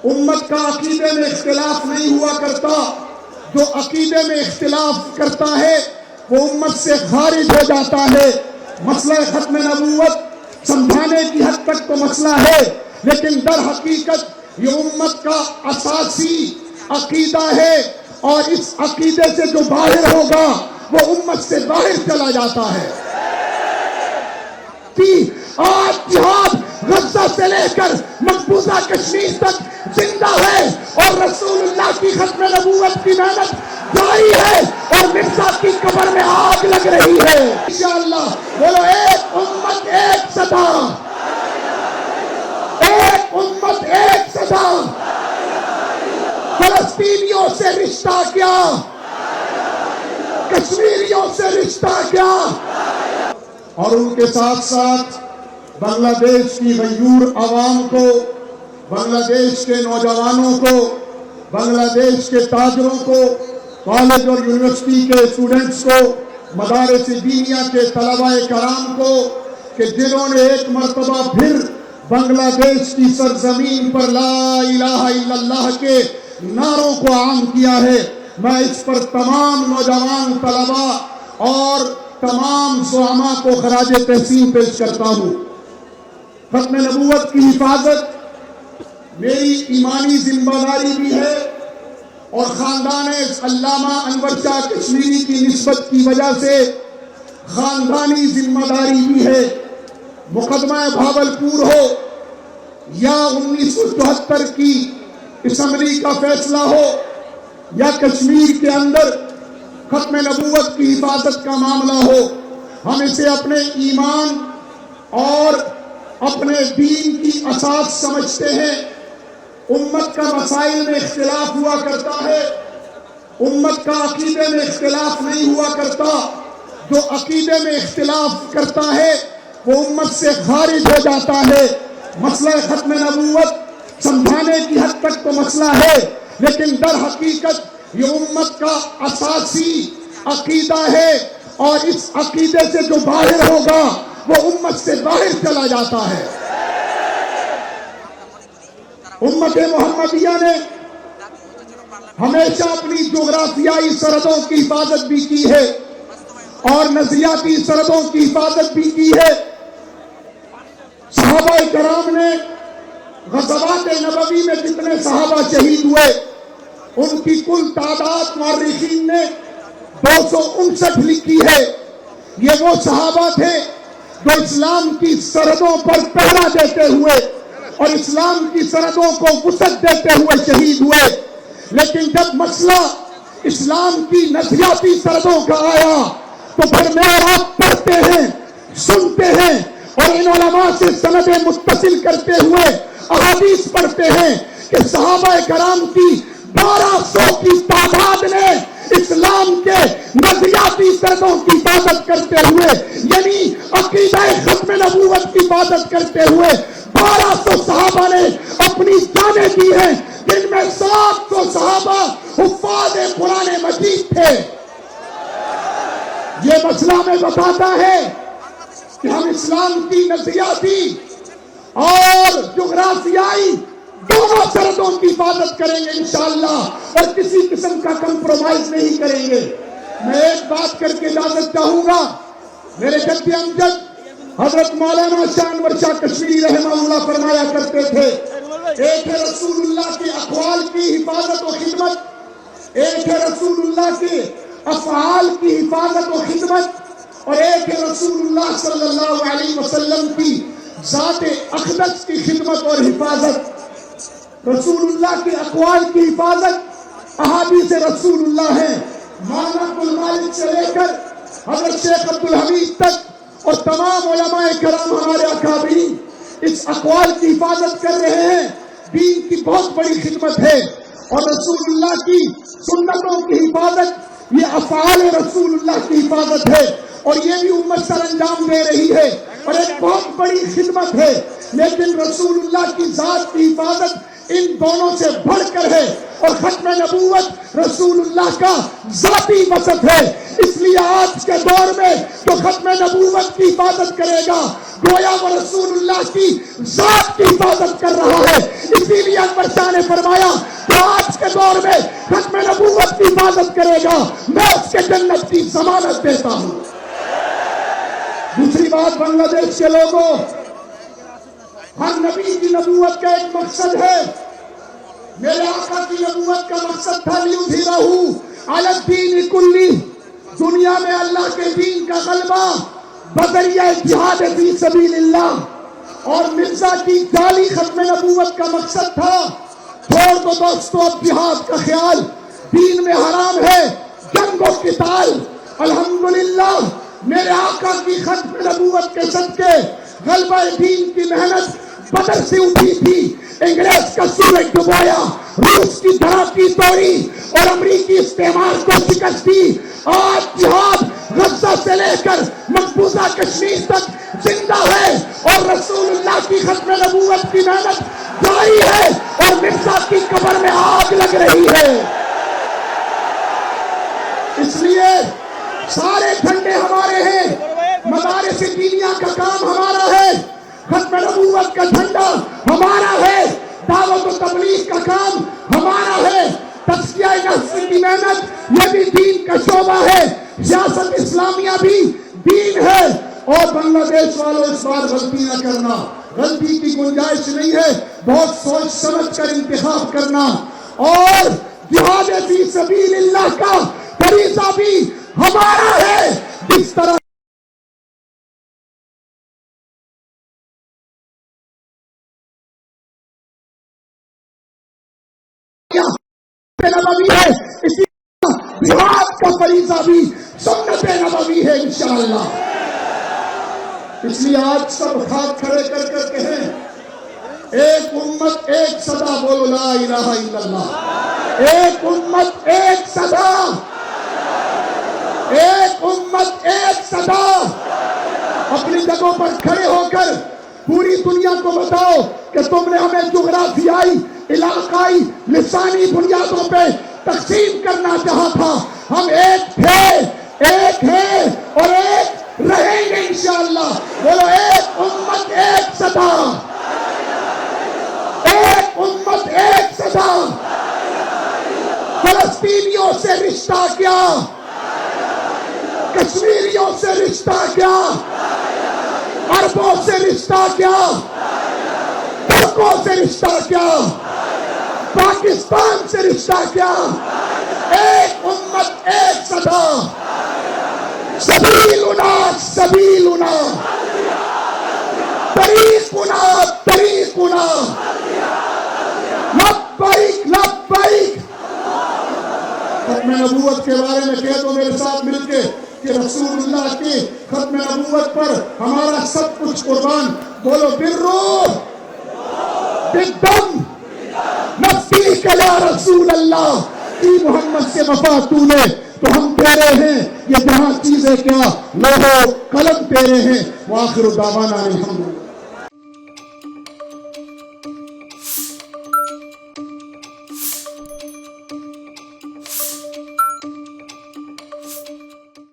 امت کا عقیدے میں اختلاف نہیں ہوا کرتا، جو عقیدے میں اختلاف کرتا ہے وہ امت سے خارج ہو جاتا ہے۔ مسئلہ ختم نبوت سمجھانے کی حد تک تو مسئلہ ہے، لیکن در حقیقت یہ امت کا اساسی عقیدہ ہے، اور اس عقیدے سے جو باہر ہوگا وہ امت سے باہر چلا جاتا ہے۔ آج جہاد غزہ سے لے کر مقبوضہ کشمیر تک زندہ ہے، اور رسول اللہ کی ختم نبوت کی محنت جاری ہے، اور مرزا کی قبر میں آگ لگ رہی ہے۔ انشاءاللہ بولو ایک امت ایک صدا، ایک امت ایک صدا۔ فلسطینیوں سے رشتہ کیا، کشمیریوں سے رشتہ کیا، اور ان کے ساتھ ساتھ بنگلہ دیش کی غیور عوام کو، بنگلہ دیش کے نوجوانوں کو، بنگلہ دیش کے تاجروں کو، کالج اور یونیورسٹی کے اسٹوڈنٹس کو، مدارس دینیہ کے طلباء کرام کو، کہ جنہوں نے ایک مرتبہ پھر بنگلہ دیش کی سرزمین پر لا الہ الا اللہ کے نعروں کو عام کیا ہے، میں اس پر تمام نوجوان طلباء اور تمام زعماء کو خراج تحسین پیش کرتا ہوں۔ ختم نبوت کی حفاظت میری ایمانی ذمہ داری بھی ہے، اور خاندان علامہ انور شاہ کشمیری کی نسبت کی وجہ سے خاندانی ذمہ داری بھی ہے۔ مقدمہ بھاولپور ہو یا 1974 کی اسمبلی کا فیصلہ ہو، یا کشمیر کے اندر ختم نبوت کی حفاظت کا معاملہ ہو، ہم اسے اپنے ایمان اور اپنے دین کی اساس سمجھتے ہیں۔ امت کا مسائل میں اختلاف ہوا کرتا ہے، امت کا عقیدے میں اختلاف نہیں ہوا کرتا، جو عقیدے میں اختلاف کرتا ہے وہ امت سے خارج ہو جاتا ہے۔ مسئلہ ختم نبوت سمجھانے کی حد تک تو مسئلہ ہے، لیکن در حقیقت یہ امت کا اساسی عقیدہ ہے، اور اس عقیدے سے جو باہر ہوگا وہ امت سے باہر چلا جاتا ہے۔ امت محمدیہ نے ہمیشہ اپنی جغرافیائی سرحدوں کی حفاظت بھی کی ہے، اور نظریاتی سرحدوں کی حفاظت بھی کی ہے۔ صحابہ کرام نے غزوات نبوی میں جتنے صحابہ شہید ہوئے ان کی کل تعداد مورخین نے 259 لکھی ہے۔ یہ وہ صحابہ تھے جو اسلام کی سرحدوں پر پہرا دیتے ہوئے اور اسلام کی سرحدوں کو وسعت دیتے ہوئے شہید ہوئے، لیکن جب مسئلہ اسلام کی نظریاتی سرحدوں کا آیا تو پھر میں اور آپ پڑھتے ہیں، سنتے ہیں، اور ان علماء سے سندیں متصل کرتے ہوئے احادیث پڑھتے ہیں کہ صحابہ کرام کی 1200 کی تعداد نے اسلام کے نظریاتی سرحدوں کی حفاظت کرتے ہوئے، یعنی عقیدہ ختم نبوت کی حفاظت کرتے ہوئے 1200 صحابہ نے اپنی جانیں دی ہیں، جن میں 700 صحابہ حفاظ قرآن مجید تھے۔ یہ مسئلہ ہمیں بتاتا ہے کہ ہم اسلام کی نظریاتی اور جغرافیائی دونوں سرحدوں کی حفاظت کریں گے انشاءاللہ، اور کسی قسم کا کمپرومائز نہیں کریں گے۔ میں ایک بات کر کے اجازت چاہوں گا، میرے جد امجد حضرت مولانا شاہ انور شاہ کشمیری رحمہ اللہ فرمایا کرتے تھے، ایک ہے رسول اللہ کے اقوال کی حفاظت و خدمت، ایک ہے رسول اللہ کے افعال کی حفاظت و خدمت، اور ایک ہے رسول اللہ صلی اللہ علیہ وسلم کی ذات اقدس کی خدمت اور حفاظت۔ رسول اللہ کے اقوال کی حفاظت احادیث رسول اللہ ہیں، مولانا عبد المالک سے لے کر حضرت شیخ عبد الحمید تک اور تمام علماء کرام ہمارے اکابرین اس اقوال کی حفاظت کر رہے ہیں۔ دین کی بہت بڑی خدمت ہے، اور رسول اللہ کی سنتوں کی حفاظت یہ افعال رسول اللہ کی حفاظت ہے، اور یہ بھی امت سر انجام دے رہی ہے، اور ایک بہت بڑی خدمت ہے۔ لیکن رسول اللہ کی ذات کی حفاظت ان دونوں سے بڑھ کر ہے، اور ختم نبوت رسول اللہ کا ذاتی مقصد ہے۔ اس لیے آج کے دور میں جو ختم نبوت کی حفاظت کرے گا گویا وہ رسول اللہ کی ذات کی حفاظت کر رہا ہے۔ اسی لیے انور شاہ نے فرمایا تو آج کے دور میں ختم نبوت کی حفاظت کرے گا میں اس کے جنت کی ضمانت دیتا ہوں۔ دوسری بات، بنگلہ دیش کے لوگوں، ہر نبی کی نبوت کا ایک مقصد ہے۔ میرے آقا کی نبوت کا مقصد تھا لیظہرہ علی الدین کلہ، دنیا میں اللہ کے دین کا غلبہ بذریعہ جہاد فی سبیل اللہ۔ اور مرزا کی جعلی ختم نبوت کا مقصد تھا چھوڑ دو دوستو اب جہاد کا خیال، دین میں حرام ہے جنگ و قتال۔ الحمدللہ میرے آقا کی ختم نبوت کے صدقے غلبہ دین کی محنت بدر سے اٹھی تھی، انگریز کا سورج ڈبویا، روس کی دھڑاکی توڑی اور امریکی استعمار کو شکست دی۔ آج جہاد غزہ سے لے کر مقبوضہ کشمیر تک زندہ ہے، اور رسول اللہ کی ختم نبوت کی محنت جاری ہے، اور مرزا کی قبر میں آگ لگ رہی ہے۔ اس لیے سارے جھنڈے ہمارے ہیں، مدارس دینیہ کا کام ہمارا ہے، ختم نبوت کا جھنڈا ہمارا ہے، دعوت و تبلیغ کا کام ہمارا ہے، تزکیہ نفس کی محنت یہ بھی دین کا شعبہ ہے، سیاست اسلامیہ بھی دین ہے۔ اور بنگلہ دیش والوں اس بار غلطی نہ کرنا، غلطی کی گنجائش نہیں ہے، بہت سوچ سمجھ کر انتخاب کرنا، اور جہاد فی سبیل اللہ کا فریضہ بھی ہمارا ہے۔ جس طرح نبوی ہے، اسی جہاد کا فریضہ بھی سنت نبوی ہے انشاءاللہ۔ اس لیے آج سب ہاتھ کھڑے کر کر کہیں ایک امت ایک صدا، بولو لا الہ الا اللہ۔ ایک امت ایک صدا، ایک امت ایک صدا۔ اپنی جگہوں پر کھڑے ہو کر پوری دنیا کو بتاؤ کہ تم نے ہمیں جغرافیائی، علاقائی، لسانی بنیادوں پہ تقسیم کرنا چاہا تھا، ہم ایک تھے، ایک ہیں اور ایک رہیں گے انشاءاللہ۔ بولو ایک امت ایک صدا، ایک امت ایک صدا۔ فلسطینیوں سے رشتہ کیا، کشمیریوں سے رشتہ کیا، عربوں سے رشتہ کیا، ترکوں سے رشتہ کیا، پاکستان سے رشتہ کیا، ایک امت ایک صدا۔ سبیلنا سبیلنا، طریقنا طریقنا، لبیک لبیک۔ ختم نبوت کے بارے میں کہہ دو میرے ساتھ مل کے کہ رسول اللہ کی ختم نبوت پر ہمارا سب کچھ قربان۔ بولو بالروح بالدم نفسی کا یا رسول اللہ، کی محمد سے وفا تو نے تو ہم تیرے ہیں، یہ جہاں چیزیں کیا لوہو قلم تیرے ہیں۔ وآخر دعوانا الحمدللہ۔